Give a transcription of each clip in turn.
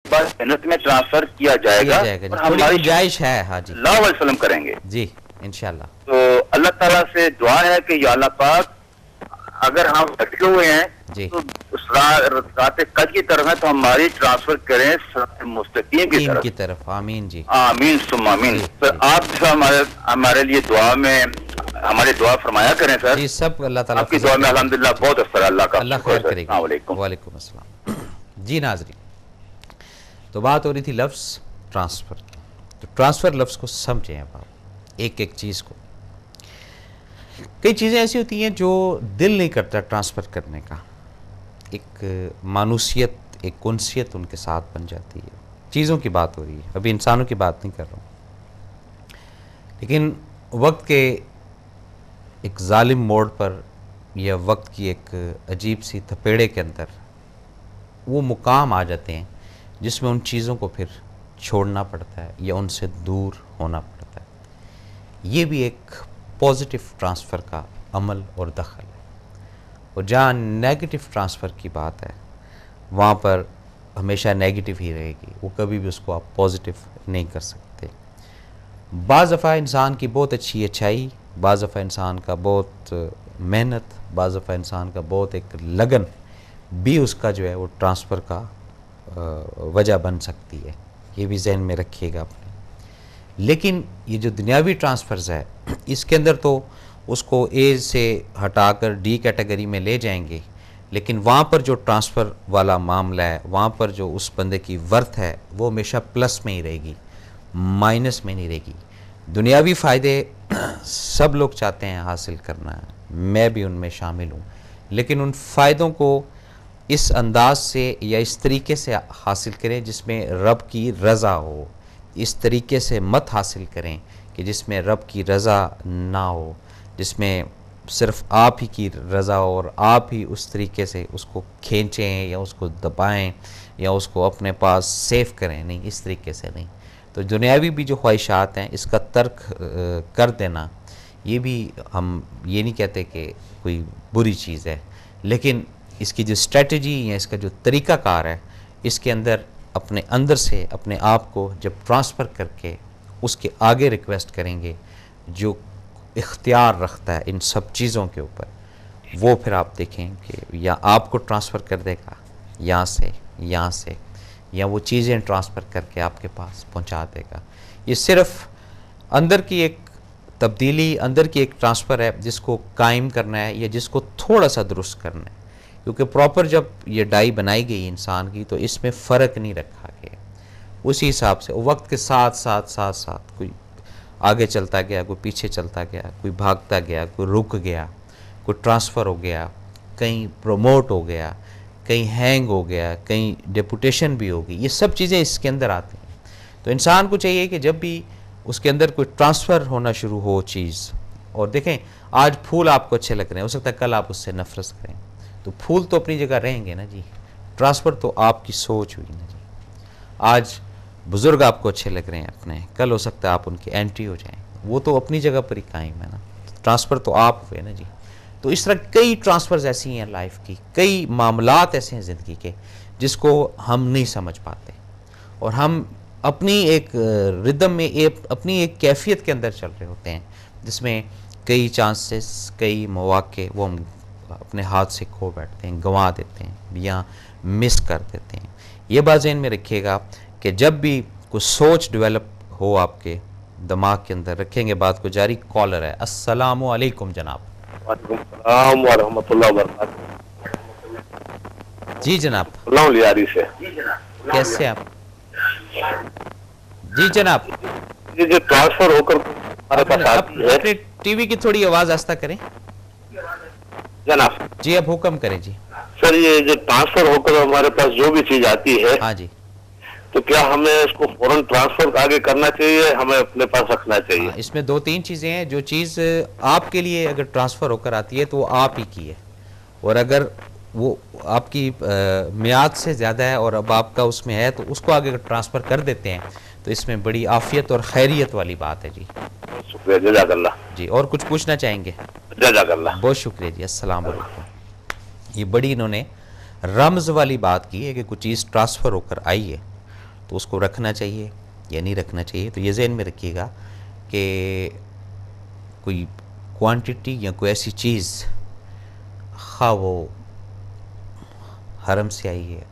بعد جنت میں ٹرانسفر کیا جائے گا اور ہماری گنجائش ہے. ہاں جی, صلی اللہ علیہ وسلم کریں گے جی انشاءاللہ. تو اللہ تعالیٰ سے دعا ہے کہ یا اللہ پاک اگر ہم بھٹکے ہوئے ہیں جی تو اس رات قدر کی طرف ہے تو ہماری ٹرانسفر کریں صراط مستقیم کی طرف. آمین جی, آمین ثم آمین. جی, سر جی. آپ جو ہمارے لیے دعا میں ہماری دعا فرمایا کریں سر. جی سب اللہ تعالیٰ آپ کی دعا میں الحمدللہ بہت اثر ہے. اللہ کا اللہ شکر خیر ہے. کرے گا. السلام علیکم. وعلیکم السلام. جی ناظرین, تو بات ہو رہی تھی لفظ ٹرانسفر. تو ٹرانسفر لفظ کو سمجھیں اب آپ ایک ایک چیز کو. کئی چیزیں ایسی ہوتی ہیں جو دل نہیں کرتا ٹرانسفر کرنے کا, ایک مانوسیت, ایک انسیت ان کے ساتھ بن جاتی ہے. چیزوں کی بات ہو رہی ہے, ابھی انسانوں کی بات نہیں کر رہا ہوں. لیکن وقت کے ایک ظالم موڑ پر یا وقت کی ایک عجیب سی تھپیڑے کے اندر وہ مقام آ جاتے ہیں جس میں ان چیزوں کو پھر چھوڑنا پڑتا ہے یا ان سے دور ہونا پڑتا ہے. یہ بھی ایک پازیٹیو ٹرانسفر کا عمل اور دخل ہے. اور جہاں نیگیٹو ٹرانسفر کی بات ہے وہاں پر ہمیشہ نیگیٹو ہی رہے گی, وہ کبھی بھی اس کو آپ پازیٹیو نہیں کر سکتے. بعض دفعہ انسان کی بہت اچھی اچھائی, بعض دفعہ انسان کا بہت محنت, بعض دفعہ انسان کا بہت ایک لگن بھی اس کا جو ہے وہ ٹرانسفر کا وجہ بن سکتی ہے. یہ بھی ذہن میں رکھیے گا اپنے. لیکن یہ جو دنیاوی ٹرانسفرز ہے اس کے اندر تو اس کو اے سے ہٹا کر ڈی کیٹیگری میں لے جائیں گے, لیکن وہاں پر جو ٹرانسفر والا معاملہ ہے, وہاں پر جو اس بندے کی ورتھ ہے وہ ہمیشہ پلس میں ہی رہے گی, مائنس میں نہیں رہے گی. دنیاوی فائدے سب لوگ چاہتے ہیں حاصل کرنا ہے, میں بھی ان میں شامل ہوں, لیکن ان فائدوں کو اس انداز سے یا اس طریقے سے حاصل کریں جس میں رب کی رضا ہو. اس طریقے سے مت حاصل کریں کہ جس میں رب کی رضا نہ ہو, جس میں صرف آپ ہی کی رضا ہو اور آپ ہی اس طریقے سے اس کو کھینچیں یا اس کو دبائیں یا اس کو اپنے پاس سیو کریں. نہیں, اس طریقے سے نہیں. تو دنیاوی بھی جو خواہشات ہیں اس کا ترک کر دینا, یہ بھی ہم یہ نہیں کہتے کہ کوئی بری چیز ہے, لیکن اس کی جو اسٹریٹجی یا اس کا جو طریقہ کار ہے اس کے اندر اپنے اندر سے اپنے آپ کو جب ٹرانسفر کر کے اس کے آگے ریکویسٹ کریں گے جو اختیار رکھتا ہے ان سب چیزوں کے اوپر, وہ پھر آپ دیکھیں کہ یا آپ کو ٹرانسفر کر دے گا یہاں سے, یا وہ چیزیں ٹرانسفر کر کے آپ کے پاس پہنچا دے گا. یہ صرف اندر کی ایک تبدیلی, اندر کی ایک ٹرانسفر ہے جس کو قائم کرنا ہے یا جس کو تھوڑا سا درست کرنا ہے. کیونکہ پراپر جب یہ ڈائی بنائی گئی انسان کی تو اس میں فرق نہیں رکھا گیا. اسی حساب سے وقت کے ساتھ ساتھ کوئی آگے چلتا گیا, کوئی پیچھے چلتا گیا, کوئی بھاگتا گیا, کوئی رک گیا, کوئی ٹرانسفر ہو گیا, کہیں پروموٹ ہو گیا, کہیں ہینگ ہو گیا, کہیں ڈیپوٹیشن بھی ہوگی. یہ سب چیزیں اس کے اندر آتی ہیں. تو انسان کو چاہیے کہ جب بھی اس کے اندر کوئی ٹرانسفر ہونا شروع ہو چیز, اور دیکھیں آج پھول آپ کو اچھے لگ رہے ہیں, ہو سکتا ہے کل آپ اس سے نفرت کریں, تو پھول تو اپنی جگہ رہیں گے نا جی, ٹرانسفر تو آپ کی سوچ ہوئی نا جی. آج بزرگ آپ کو اچھے لگ رہے ہیں اپنے, کل ہو سکتا ہے آپ ان کی اینٹی ہو جائیں, وہ تو اپنی جگہ پر ہی قائم ہے نا. ٹرانسفر تو آپ ہوئے نا جی. تو اس طرح کئی ٹرانسفرز ایسی ہیں لائف کی, کئی معاملات ایسے ہیں زندگی کے جس کو ہم نہیں سمجھ پاتے, اور ہم اپنی ایک ردم میں اپنی ایک کیفیت کے اندر چل رہے ہوتے ہیں جس میں کئی چانسز, کئی مواقع وہ ہم اپنے ہاتھ سے کھو بیٹھتے ہیں, گنوا دیتے ہیں یا مس کر دیتے ہیں. یہ بات ذہن میں رکھیے گا کہ جب بھی کوئی سوچ ڈیولپ ہو آپ کے دماغ کے اندر, رکھیں گے بات کو جاری. کالر ہے, السلام علیکم جناب. وعلیکم السلام ورحمۃ اللہ وبرکاتہ. جی جناب, اللہ لیاری سے. کیسے آپ؟ جی جناب, یہ جو ٹرانسفر ہو کر ہمارے پاس آتی ہے, اپنے ٹی وی کی تھوڑی آواز آہستہ کریں جناب. جی اب حکم کریں. جی سر, یہ جو ٹرانسفر ہو کر ہمارے پاس جو بھی چیز آتی ہے, ہاں جی, تو کیا ہمیں اس کو فوراً ٹرانسفر آگے کرنا چاہیے, ہمیں اپنے پاس رکھنا چاہیے؟ اس میں دو تین چیزیں ہیں. جو چیز آپ کے لیے اگر ٹرانسفر ہو کر آتی ہے تو وہ آپ ہی کی ہے, اور اگر وہ آپ کی میعاد سے زیادہ ہے اور اب آپ کا اس میں ہے تو اس کو آگے ٹرانسفر کر دیتے ہیں, تو اس میں بڑی عافیت اور خیریت والی بات ہے. جی شکریہ, جزاک اللہ. جی, اور کچھ پوچھنا چاہیں گے؟ جزاک اللہ. بہت شکریہ جی, السلام علیکم. یہ بڑی انہوں نے رمز والی بات کی ہے کہ کچھ چیز ٹرانسفر ہو کر آئی ہے تو اس کو رکھنا چاہیے یا نہیں رکھنا چاہیے. تو یہ ذہن میں رکھیے گا کہ کوئی کوانٹٹی یا کوئی ایسی چیز خواہ وہ حرم سے آئی ہے،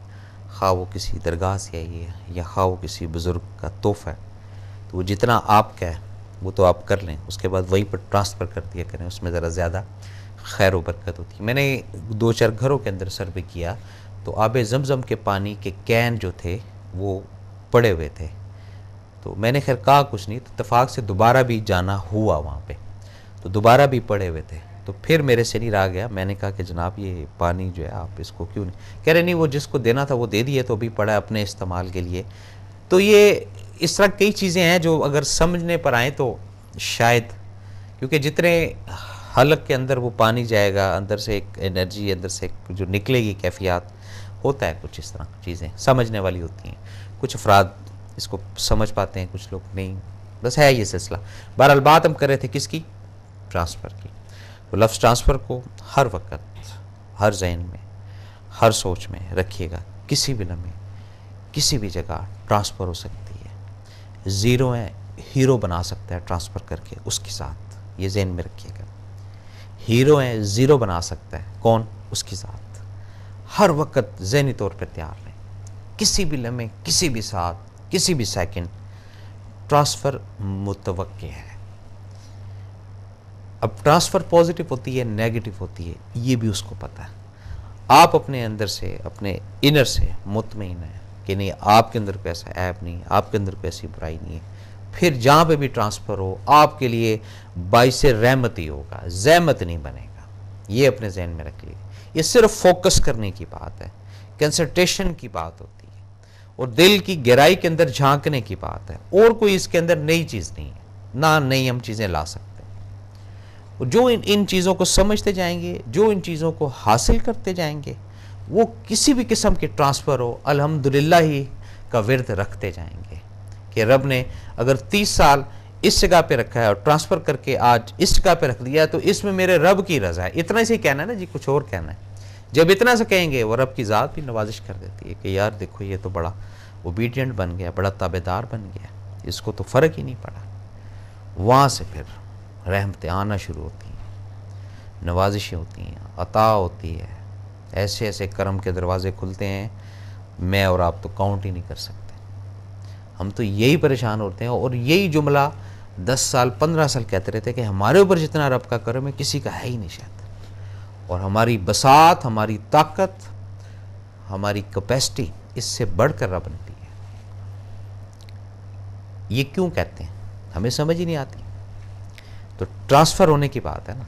خواہ وہ کسی درگاہ سے آئی ہے، یا خواہ وہ کسی بزرگ کا تحفہ ہے، تو وہ جتنا آپ کا ہے وہ تو آپ کر لیں، اس کے بعد وہیں پر ٹرانسفر کر دیا کریں، اس میں ذرا زیادہ خیر و برکت ہوتی ہے. میں نے 2-4 گھروں کے اندر سروے کیا تو آب زمزم کے پانی کے کین جو تھے وہ پڑے ہوئے تھے. تو میں نے خیر کہا کچھ نہیں، تو اتفاق سے دوبارہ بھی جانا ہوا وہاں پہ، تو دوبارہ بھی پڑے ہوئے تھے. تو پھر میرے سے نہیں رہا گیا، میں نے کہا کہ جناب یہ پانی جو ہے آپ اس کو کیوں نہیں، کہہ رہے نہیں وہ جس کو دینا تھا وہ دے دیے، تو ابھی پڑا ہے اپنے استعمال کے لیے. تو یہ اس طرح کئی چیزیں ہیں جو اگر سمجھنے پر آئیں تو شاید، کیونکہ جتنے حلق کے اندر وہ پانی جائے گا، اندر سے ایک انرجی، اندر سے ایک جو نکلے گی کیفیات، ہوتا ہے کچھ اس طرح چیزیں سمجھنے والی ہوتی ہیں. کچھ افراد اس کو سمجھ پاتے ہیں، کچھ لوگ نہیں، بس ہے یہ سلسلہ. بہرحال بات ہم کر رہے تھے کس کی؟ ٹرانسفر کی. تو لفظ ٹرانسفر کو ہر وقت، ہر ذہن میں، ہر سوچ میں رکھیے گا. کسی بھی لمحے کسی بھی جگہ ٹرانسفر ہو سکتی ہے. زیرو ہے ہیرو بنا سکتا ہے ٹرانسفر کر کے اس کے ساتھ، یہ ذہن میں رکھیے گا. ہیرو ہے زیرو بنا سکتا ہے کون؟ اس کے ساتھ. ہر وقت ذہنی طور پہ تیار رہیں. کسی بھی لمحے، کسی بھی ساتھ، کسی بھی سیکنڈ ٹرانسفر متوقع ہے. اب ٹرانسفر پازیٹیو ہوتی ہے، نیگیٹو ہوتی ہے، یہ بھی اس کو پتہ ہے. آپ اپنے اندر سے، اپنے انر سے مطمئن ہیں کہ نہیں آپ کے اندر کوئی ایسا عیب نہیں، آپ کے اندر کوئی ایسی برائی نہیں ہے. پھر جہاں پہ بھی ٹرانسفر ہو آپ کے لیے باعث رحمت ہی ہوگا، زحمت نہیں بنے گا. یہ اپنے ذہن میں رکھ لیجیے. یہ صرف فوکس کرنے کی بات ہے، کنسنٹریشن کی بات ہوتی ہے، اور دل کی گہرائی کے اندر جھانکنے کی بات ہے. اور کوئی اس کے اندر نئی چیز نہیں ہے، نہ نئی ہم چیزیں لا سکتے. جو ان چیزوں کو سمجھتے جائیں گے، جو ان چیزوں کو حاصل کرتے جائیں گے، وہ کسی بھی قسم کے ٹرانسفر ہو الحمدللہ ہی کا ورد رکھتے جائیں گے. کہ رب نے اگر 30 سال اس جگہ پہ رکھا ہے اور ٹرانسفر کر کے آج اس جگہ پہ رکھ دیا تو اس میں میرے رب کی رضا ہے. اتنا سے کہنا ہے نا جی، کچھ اور کہنا ہے. جب اتنا سے کہیں گے وہ رب کی ذات بھی نوازش کر دیتی ہے کہ یار دیکھو یہ تو بڑا اوبیڈینٹ بن گیا، بڑا تابعدار بن گیا، اس کو تو فرق ہی نہیں پڑا. وہاں سے پھر رحمتیں آنا شروع ہوتی ہیں، نوازشیں ہوتی ہیں، عطا ہوتی ہے، ایسے ایسے کرم کے دروازے کھلتے ہیں میں اور آپ تو کاؤنٹ ہی نہیں کر سکتے. ہم تو یہی پریشان ہوتے ہیں، اور یہی جملہ 10 سال 15 سال کہتے رہتے کہ ہمارے اوپر جتنا رب کا کرم ہے کسی کا ہے ہی نہیں شاید. اور ہماری بساط، ہماری طاقت، ہماری کیپیسٹی اس سے بڑھ کر رب بنتی ہے. یہ کیوں کہتے ہیں ہمیں سمجھ ہی نہیں آتی. تو ٹرانسفر ہونے کی بات ہے نا،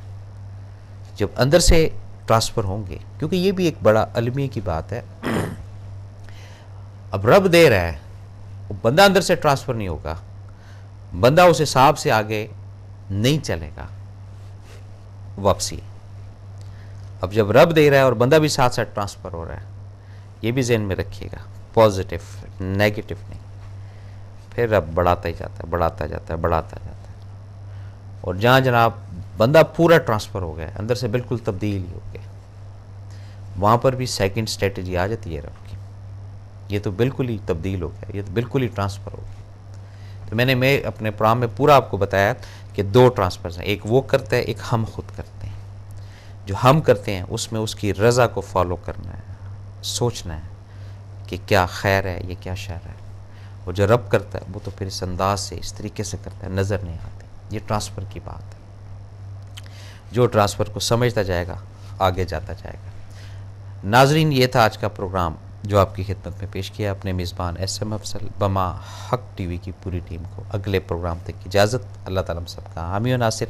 جب اندر سے ٹرانسفر ہوں گے، کیونکہ یہ بھی ایک بڑا المیہ کی بات ہے. اب رب دے رہا ہے، بندہ اندر سے ٹرانسفر نہیں ہوگا، بندہ اس حساب سے آگے نہیں چلے گا. واپسی اب جب رب دے رہا ہے اور بندہ بھی ساتھ ساتھ ٹرانسفر ہو رہا ہے، یہ بھی ذہن میں رکھیے گا. پازیٹیو نیگیٹو نہیں. پھر رب بڑھاتا ہی جاتا ہے، بڑھاتا جاتا ہے، بڑھاتا جاتا ہے. اور جہاں جناب بندہ پورا ٹرانسفر ہو گیا، اندر سے بالکل تبدیل ہی ہو گیا، وہاں پر بھی سیکنڈ اسٹریٹجی آ جاتی ہے رب کی. یہ تو بالکل ہی تبدیل ہو گیا، یہ تو بالکل ہی ٹرانسفر ہو گیا. تو میں اپنے پروگرام میں پورا آپ کو بتایا کہ 2 ٹرانسفرز ہیں، ایک وہ کرتا ہے، ایک ہم خود کرتے ہیں. جو ہم کرتے ہیں اس میں اس کی رضا کو فالو کرنا ہے، سوچنا ہے کہ کیا خیر ہے، یہ کیا شر ہے. اور جو رب کرتا ہے وہ تو پھر اس انداز سے، اس طریقے سے کرتا ہے، نظر نہیں آتی. یہ ٹرانسفر کی بات ہے. جو ٹرانسفر کو سمجھتا جائے گا آگے جاتا جائے گا. ناظرین، یہ تھا آج کا پروگرام جو آپ کی خدمت میں پیش کیا اپنے میزبان ایس ایم افضل بما حق ٹی وی کی پوری ٹیم کو. اگلے پروگرام تک کی اجازت. اللہ تعالیٰ ہم سب کا حامی و ناصر.